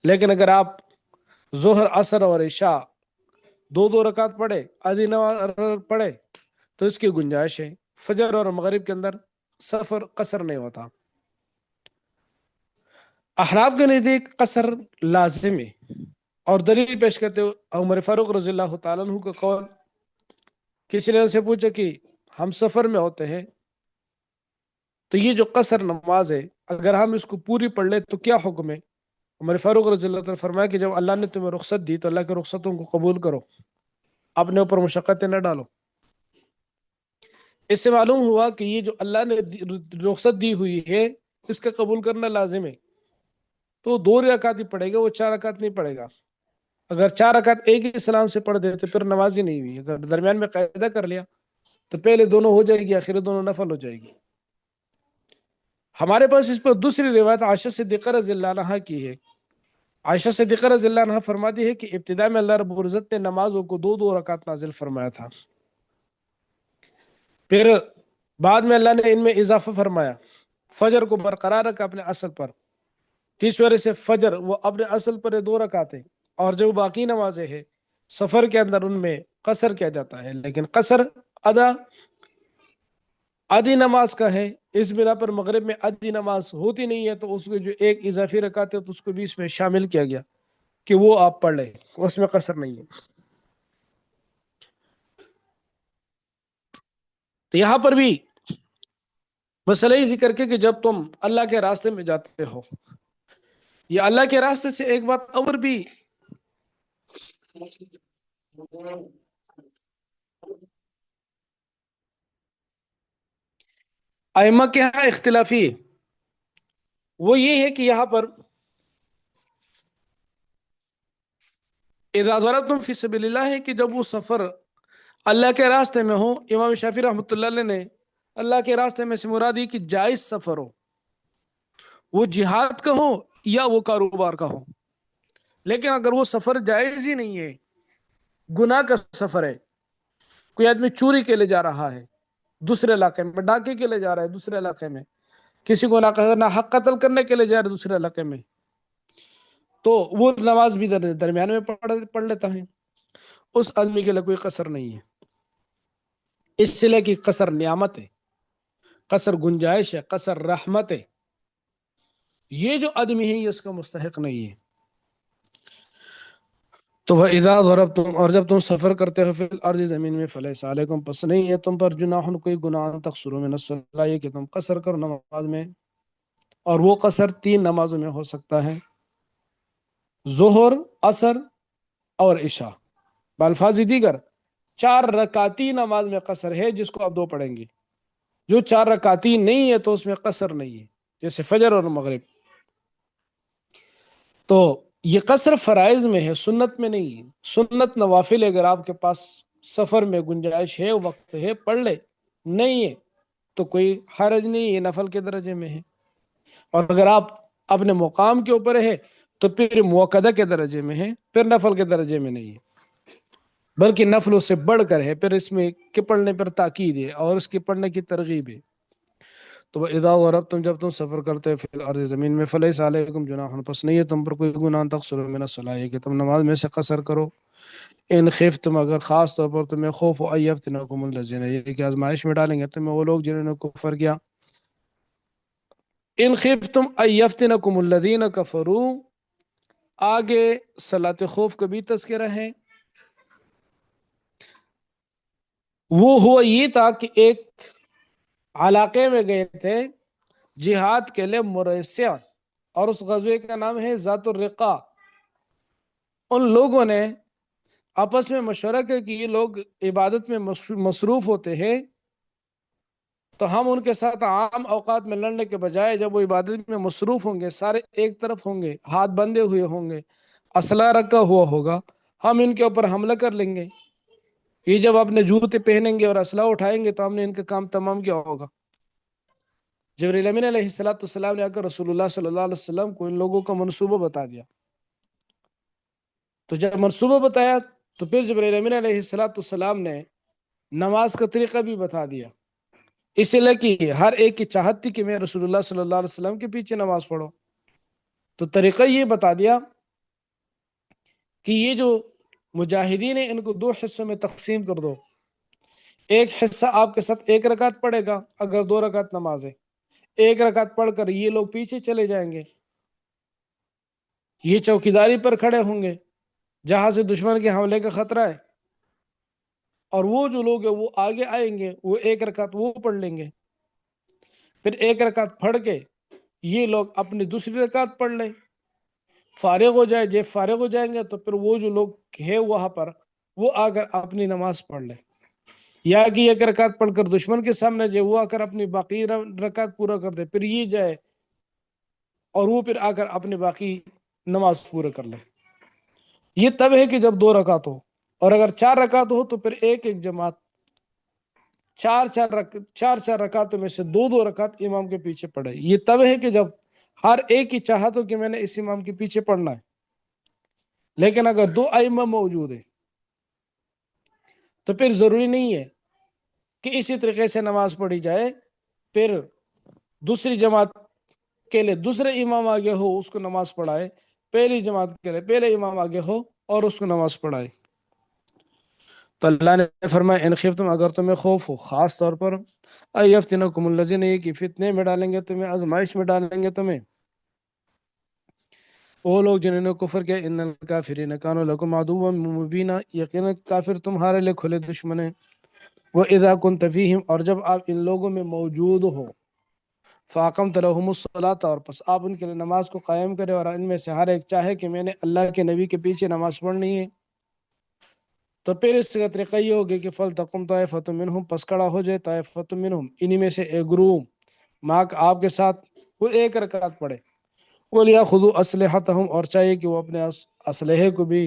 لیکن اگر آپ ظہر، عصر اور عشاء دو دو رکعت پڑھے، آدھی نماز پڑھے، تو اس کی گنجائش ہے۔ فجر اور مغرب کے اندر سفر قصر نہیں ہوتا۔ احناف کے نزدیک قصر لازم ہے، اور دلیل پیش کرتے ہوئے عمر فاروق رضی اللہ تعالیٰ عنہ کا قول، کسی نے ان سے پوچھا کہ ہم سفر میں ہوتے ہیں تو یہ جو قصر نماز ہے اگر ہم اس کو پوری پڑھ لیں تو کیا حکم ہے؟ عمر فاروق رضی اللہ تعالیٰ فرمایا کہ جب اللہ نے تمہیں رخصت دی تو اللہ کے رخصتوں کو قبول کرو، اپنے اوپر مشقتیں نہ ڈالو۔ اس سے معلوم ہوا کہ یہ جو اللہ نے رخصت دی ہوئی ہے اس کا قبول کرنا لازم ہے۔ تو 2 رکعت ہی پڑھے گا، وہ 4 رکعت نہیں پڑھے گا۔ اگر 4 رکعت ایک ہی سلام سے پڑھ دے تو پھر نماز ہی نہیں ہوئی۔ اگر درمیان میں قاعدہ کر لیا تو پہلے دونوں ہو جائے گی، آخر دونوں نفل ہو جائے گی۔ ہمارے پاس اس پر دوسری روایت عائشہ صدیقہ رضی اللہ عنہا کی ہے۔ عائشہ صدیقہ رضی اللہ عنہا فرماتی ہے کہ ابتداء میں اللہ رب العزت نے نمازوں کو 2 رکعت نازل فرمایا تھا، پھر بعد میں اللہ نے ان میں اضافہ فرمایا، فجر کو برقرار رکھا اپنے اصل پر، اس وجہ سے فجر وہ اپنے اصل پر 2 رکعتیں، اور جو باقی نمازیں ہیں سفر کے اندر ان میں قصر کیا جاتا ہے، لیکن قصر آدھی نماز کا ہے۔ اس بنا پر مغرب میں آدھی نماز ہوتی نہیں ہے تو اس کو جو ایک اضافی رکعت ہے تو اس کو بھی اس میں شامل کیا گیا کہ وہ آپ پڑھ لیں، اس میں قصر نہیں ہے۔ تو یہاں پر بھی مسئلہ ہی ذکر کہ جب تم اللہ کے راستے میں جاتے ہو، یا اللہ کے راستے سے ایک بات اور بھی ائمہ کے ہاں اختلافی ہے، وہ یہ ہے کہ یہاں پر اذا ضربتم فی سبیل اللہ ہے کہ جب وہ سفر اللہ کے راستے میں ہو، امام شافعی رحمۃ اللہ علیہ نے اللہ کے راستے میں سے مراد یہ کہ جائز سفر ہو، وہ جہاد کا ہو یا وہ کاروبار کا ہو۔ لیکن اگر وہ سفر جائز ہی نہیں ہے، گناہ کا سفر ہے، کوئی آدمی چوری کے لیے جا رہا ہے دوسرے علاقے میں، ڈاکے کے لیے جا رہا ہے دوسرے علاقے میں، کسی کو نہ حق قتل کرنے کے لیے جا رہا ہے دوسرے علاقے میں، تو وہ نماز بھی درمیان میں پڑھ لیتا ہے، اس آدمی کے لیے کوئی قصر نہیں ہے، اس لیے کہ قصر نعمت ہے، قصر گنجائش ہے، قصر رحمت ہے، یہ جو آدمی ہے یہ اس کا مستحق نہیں ہے۔ تو وہ اذا ضربتم، اور جب تم سفر کرتے ہو فی الارض زمین میں، فلیس علیکم، پس نہیں ہے تم پر جناح کوئی گناہ، تقصروا من الصلاۃ، یہ کہ تم قصر کرو نماز میں، اور وہ قصر 3 نمازوں میں ہو سکتا ہے، ظہر، عصر اور عشاء، بالفاظ دیگر 4 رکعتی نماز میں قصر ہے جس کو آپ 2 پڑھیں گے، جو 4 رکعتی نہیں ہے تو اس میں قصر نہیں ہے، جیسے فجر اور مغرب۔ تو یہ قصر فرائض میں ہے، سنت میں نہیں ہے، سنت نوافل اگر آپ کے پاس سفر میں گنجائش ہے، وقت ہے، پڑھ لے، نہیں ہے تو کوئی حرج نہیں ہے، نفل کے درجے میں ہے، اور اگر آپ اپنے مقام کے اوپر ہے تو پھر موقدہ کے درجے میں ہے، پھر نفل کے درجے میں نہیں ہے، بلکہ نفل اس سے بڑھ کر ہے، پھر اس میں کہ پڑھنے پر تاکید ہے اور اس کے پڑھنے کی ترغیب ہے۔ تو اذا ضربتم، جب تم سفر کرتے ہو فی الارض زمین میں، فلیس علیکم جناح، پس نہیں ہے تم پر کوئی گناہ، تقصروا من الصلاۃ، کہ تم نماز میں سے قصر کرو، ان خفتم، اگر خاص طور پر تمہیں خوف ہو، ان یفتنکم الذین، یہ کہ آزمائش میں ڈالیں گے تمہیں وہ لوگ جنہوں نے کفر کیا، ان خفتم ان یفتنکم الذین کفروا، آگے صلاۃ خوف کا بھی تذکرہ ہے، وہ ہوا یہ تھا کہ ایک علاقے میں گئے تھے جہاد کے لیے مرسیہ، اور اس غزوے کا نام ہے ذات الرقاع۔ ان لوگوں نے آپس میں مشورہ کیا کہ یہ لوگ عبادت میں مصروف ہوتے ہیں، تو ہم ان کے ساتھ عام اوقات میں لڑنے کے بجائے جب وہ عبادت میں مصروف ہوں گے، سارے ایک طرف ہوں گے، ہاتھ بندھے ہوئے ہوں گے، اسلحہ رکھا ہوا ہوگا، ہم ان کے اوپر حملہ کر لیں گے، یہ جب اپنے جوتے پہنیں گے اور اسلحہ اٹھائیں گے تو ہم نے ان کا کام تمام کیا ہوگا۔ جبرائیل امین علیہ السلام نے آ کر رسول اللہ صلی اللہ علیہ وسلم کو ان لوگوں کا منصوبہ بتا دیا، تو جب منصوبہ بتایا تو پھر جبرائیل امین علیہ السلام نے نماز کا طریقہ بھی بتا دیا، اس لیے کہ ہر ایک کی چاہت تھی کہ میں رسول اللہ صلی اللہ علیہ وسلم کے پیچھے نماز پڑھوں، تو طریقہ یہ بتا دیا کہ یہ جو مجاہدین ہیں ان کو 2 حصوں میں تقسیم کر دو، ایک حصہ آپ کے ساتھ 1 رکعت پڑھے گا اگر 2 رکعت نماز ہے، 1 رکعت پڑھ کر یہ لوگ پیچھے چلے جائیں گے، یہ چوکیداری پر کھڑے ہوں گے جہاں سے دشمن کے حملے کا خطرہ ہے، اور وہ جو لوگ ہیں وہ آگے آئیں گے، وہ 1 رکعت وہ پڑھ لیں گے، پھر 1 رکعت پڑھ کے یہ لوگ اپنی دوسری رکعت پڑھ لیں، فارغ ہو جائے، جب فارغ ہو جائیں گے تو پھر وہ جو لوگ ہیں وہاں پر وہ آ کر اپنی نماز پڑھ لیں، یا کہ 1 رکعت پڑھ کر دشمن کے سامنے جائے، وہ آ کر اپنی باقی رکعت پورا کر دے، پھر یہ جائے اور وہ پھر آ کر اپنی باقی نماز پورا کر لے۔ یہ تب ہے کہ جب 2 رکعت ہو، اور اگر 4 رکعت ہو تو پھر ایک جماعت 4 رکعتوں میں سے 2 رکعت امام کے پیچھے پڑھے، یہ تب ہے کہ جب ہر ایک کی چاہت ہو کہ میں نے اس امام کے پیچھے پڑھنا ہے، لیکن اگر 2 ائمہ موجود ہیں تو پھر ضروری نہیں ہے کہ اسی طریقے سے نماز پڑھی جائے، پھر دوسری جماعت کے لیے دوسرے امام آگے ہو اس کو نماز پڑھائے، پہلی جماعت کے لیے پہلے امام آگے ہو اور اس کو نماز پڑھائے۔ تو اللہ نے فرمایا ان خفتم، اگر تمہیں خوف ہو، خاص طور پر ایفتنکم الذین، یہ کہ فتنے میں ڈالیں گے تمہیں، آزمائش میں ڈالیں گے تمہیں، وہ لوگ جنہوں نے کفر کیا، ان الکافرین کانوا لکم عدوا مبینا، یقینا کافر تمہارے لیے کھلے دشمن ہیں، وَإِذَا كُنْتَ فِيهِمْ، اور جب آپ ان لوگوں میں موجود ہو، فَأَقَمْتَ لَهُمُ الصَّلَاةَ، اور پس آپ ان کے لیے نماز کو قائم کرے، اور ان میں سے ہر ایک چاہے کہ میں نے اللہ کے نبی کے پیچھے نماز پڑھنی ہے، تو پھر اس کا طریقہ یہ ہوگا کہ فَلْتَقُمْ طَائِفَةٌ مِّنْهُمْ، پس کھڑا ہو جائے طائفۃ منہم، انہی میں سے ایک گروہ، ماک آپ کے ساتھ، وہ 1 رکعت پڑھے، وَلْيَأْخُذُوا أَسْلِحَتَهُمْ، اور چاہیے کہ وہ اپنے اسلحے کو بھی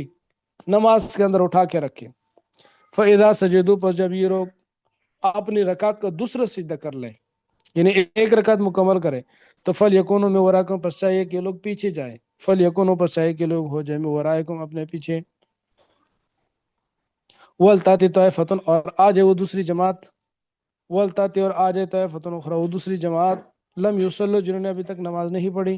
نماز کے اندر اٹھا کے رکھیں، فَإِذَا سَجَدُوا، پس جب یہ لوگ اپنی رکعت کا دوسرا سجدہ کر لیں، یعنی 1 رکعت مکمل کرے، تو فَلْيَكُونُوا مِن وَرَائِكُمْ، پس چاہیے کہ لوگ پیچھے جائیں، فَلْيَكُونُوا، پس چاہیے کہ لوگ ہو جائیں، مِن وَرَائِكُمْ، اپنے پیچھے، وَلْتَأْتِ طَائِفَةٌ، اور آ جائے وہ دوسری جماعت، وَلْتَأْتِ، اور آ جائے طَائِفَةٌ أُخْرَىٰ، وہ دوسری جماعت، لم یصلوا، جنہوں نے ابھی تک نماز نہیں پڑھی،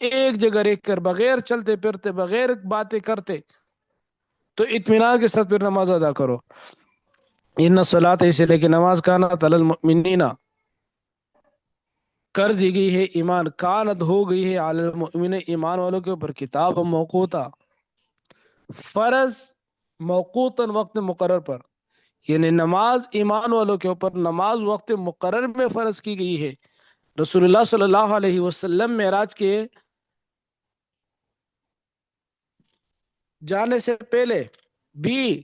ایک جگہ رہ کر بغیر چلتے پھرتے بغیر باتیں کرتے، تو اطمینان کے ساتھ پھر نماز ادا کرو۔ ان الصلاۃ، اسے لے کہ نماز کانت علی المؤمنین، کر دی گئی ہے ایمان، کانت ہو گئی ہے علی المؤمنین، ایمان والوں کے اوپر، کتاب موقوتا، فرض، موقوتاً، وقت مقرر پر، یعنی نماز ایمان والوں کے اوپر نماز وقت مقرر میں فرض کی گئی ہے۔ رسول اللہ صلی اللہ علیہ وسلم معراج کے جانے سے پہلے بھی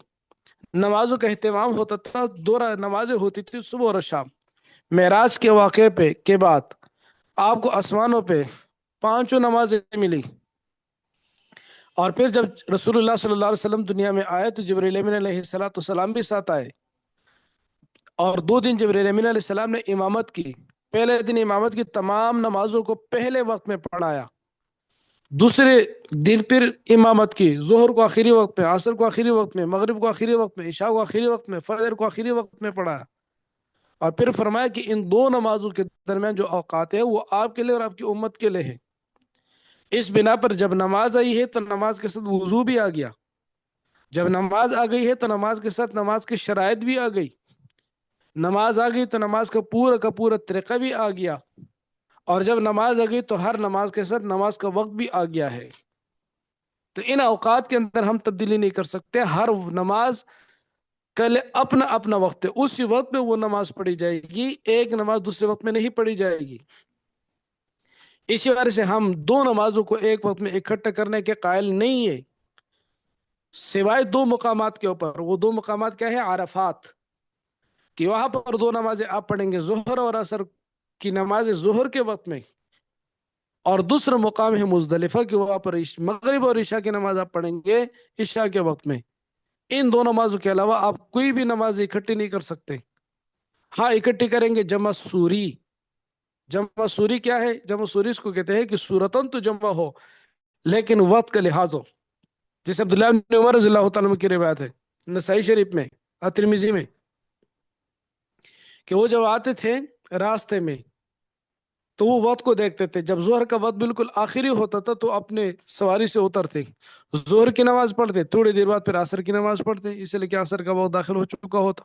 نمازوں کا اہتمام ہوتا تھا، دو نمازیں ہوتی تھی صبح اور شام۔ معراج کے واقعے پہ کے بعد آپ کو آسمانوں پہ پانچوں نمازیں ملی، اور پھر جب رسول اللہ صلی اللہ علیہ وسلم دنیا میں آئے تو جبرائیل امین علیہ السلام بھی ساتھ آئے، اور 2 دن جبرائیل امین علیہ السلام نے امامت کی۔ پہلے دن امامت کی، تمام نمازوں کو پہلے وقت میں پڑھایا۔ دوسرے دن پھر امامت کی، ظہر کو آخری وقت میں، عصر کو آخری وقت میں، مغرب کو آخری وقت میں، عشاء کو آخری وقت میں، فجر کو آخری وقت میں پڑھایا، اور پھر فرمایا کہ ان دو نمازوں کے درمیان جو اوقات ہیں وہ آپ کے لیے اور آپ کی امت کے لیے ہے۔ اس بنا پر جب نماز آئی ہے تو نماز کے ساتھ وضو بھی آ گیا، جب نماز آ گئی ہے تو نماز کے ساتھ نماز کی شرائط بھی آ گئی، نماز آ گئی تو نماز کا پورا طریقہ بھی آ گیا، اور جب نماز آ گئی تو ہر نماز کے ساتھ نماز کا وقت بھی آ گیا ہے۔ تو ان اوقات کے اندر ہم تبدیلی نہیں کر سکتے، ہر نماز کا لے اپنا اپنا وقت ہے، اسی وقت میں وہ نماز پڑھی جائے گی، ایک نماز دوسرے وقت میں نہیں پڑھی جائے گی۔ اسی وجہ سے ہم دو نمازوں کو ایک وقت میں اکٹھا کرنے کے قائل نہیں ہے، سوائے 2 مقامات کے اوپر۔ وہ 2 مقامات کیا ہے؟ عرفات، کہ وہاں پر 2 نمازیں آپ پڑھیں گے، ظہر اور عصر کی نماز ظہر کے وقت میں، اور دوسرا مقام ہے مزدلفہ، کہ وہاں پر مغرب اور عشاء کی نماز آپ پڑھیں گے عشاء کے وقت میں۔ ان 2 نمازوں کے علاوہ آپ کوئی بھی نماز اکٹھی نہیں کر سکتے۔ ہاں اکٹھی کریں گے جمع سوری۔ جمع سوری کیا ہے؟ جمع سوری اس کو کہتے ہیں کہ سورتن تو جمع ہو لیکن وقت کا لحاظ ہو، جیسے عبداللہ بن عمر رضی اللہ تعالیٰ عنہ کی روایت ہے نسائی شریف میں اور ترمذی میں، کہ وہ جب آتے تھے راستے میں تو وہ وقت کو دیکھتے تھے، جب ظہر کا وقت بالکل آخری ہوتا تھا تو اپنے سواری سے اترتے، ظہر کی نماز پڑھتے، تھوڑی دیر بعد پھر عصر کی نماز پڑھتے، اس لیے کہ عصر کا وقت داخل ہو چکا ہوتا۔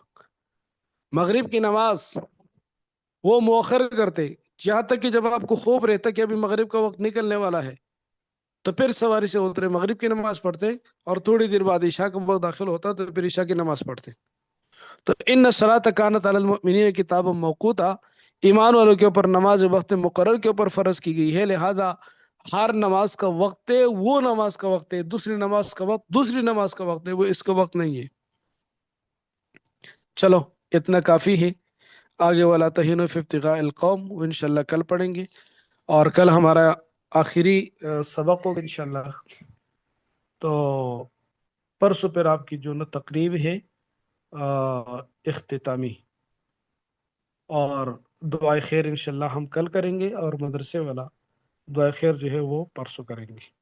مغرب کی نماز وہ مؤخر کرتے، یہاں تک کہ جب آپ کو خوف رہتا کہ ابھی مغرب کا وقت نکلنے والا ہے تو پھر سواری سے اترے، مغرب کی نماز پڑھتے، اور تھوڑی دیر بعد عشاء کا وقت داخل ہوتا تو پھر عشاء کی نماز پڑھتے۔ تو ان الصلاۃ کانت علی المؤمنین کتابا موقوتا، ایمان والوں کے اوپر نماز وقت مقرر کے اوپر فرض کی گئی ہے، لہذا ہر نماز کا وقت ہے، وہ نماز کا وقت ہے، دوسری نماز کا وقت دوسری نماز کا وقت ہے، وہ اس کا وقت نہیں ہے۔ چلو اتنا کافی ہے، آگے والا تہین فی ابتغاء القوم وہ انشاءاللہ کل پڑھیں گے، اور کل ہمارا آخری سبق ہوگا انشاءاللہ۔ تو پرسوں پھر آپ کی جو نا تقریب ہے اختتامی، اور دعائے خیر انشاءاللہ ہم کل کریں گے، اور مدرسے والا دعائے خیر جو ہے وہ پرسوں کریں گے۔